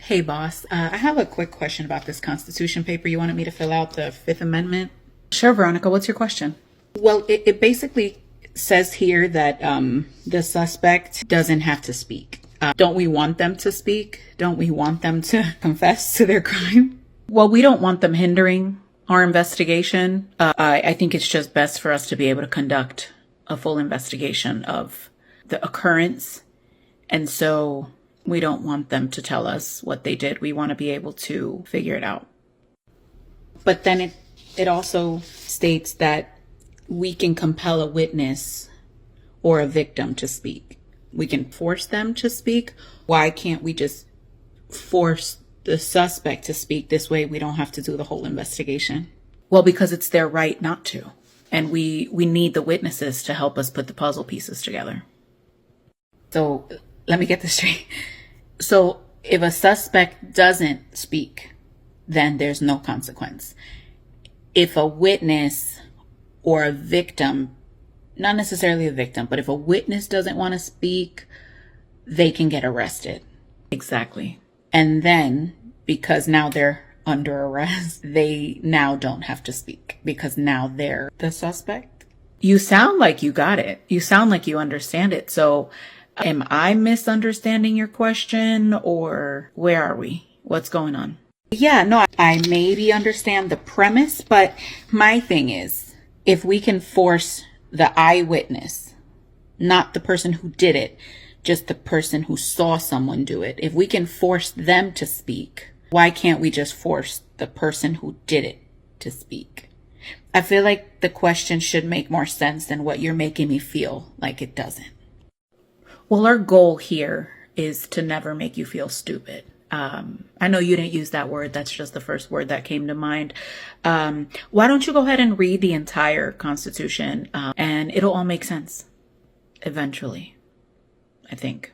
Hey, boss. I have a quick question about this Constitution paper you wanted me to fill out, the Fifth Amendment. Sure, Veronica. What's your question? Well, it basically says here that the suspect doesn't have to speak. Don't we want them to speak? Don't we want them to confess to their crime? Well, we don't want them hindering our investigation. I think it's just best for us to be able to conduct a full investigation of the occurrence. And so we don't want them to tell us what they did. We want to be able to figure it out. But then it also states that we can compel a witness or a victim to speak. We can force them to speak. Why can't we just force the suspect to speak? This way we don't have to do the whole investigation. Well, because it's their right not to. And we need the witnesses to help us put the puzzle pieces together. So let me get this straight. So if a suspect doesn't speak, then there's no consequence. If a witness or a victim, not necessarily a victim, but if a witness doesn't want to speak, they can get arrested. Exactly. And then, because now they're under arrest, they now don't have to speak because now they're the suspect. You sound like you got it. You sound like you understand it. So am I misunderstanding your question, or where are we? What's going on? Yeah, no, I maybe understand the premise, but my thing is, if we can force the eyewitness, not the person who did it, just the person who saw someone do it, if we can force them to speak, why can't we just force the person who did it to speak? I feel like the question should make more sense than what you're making me feel like it doesn't. Well, our goal here is to never make you feel stupid. I know you didn't use that word. That's just the first word that came to mind. Why don't you go ahead and read the entire Constitution, and it'll all make sense eventually, I think.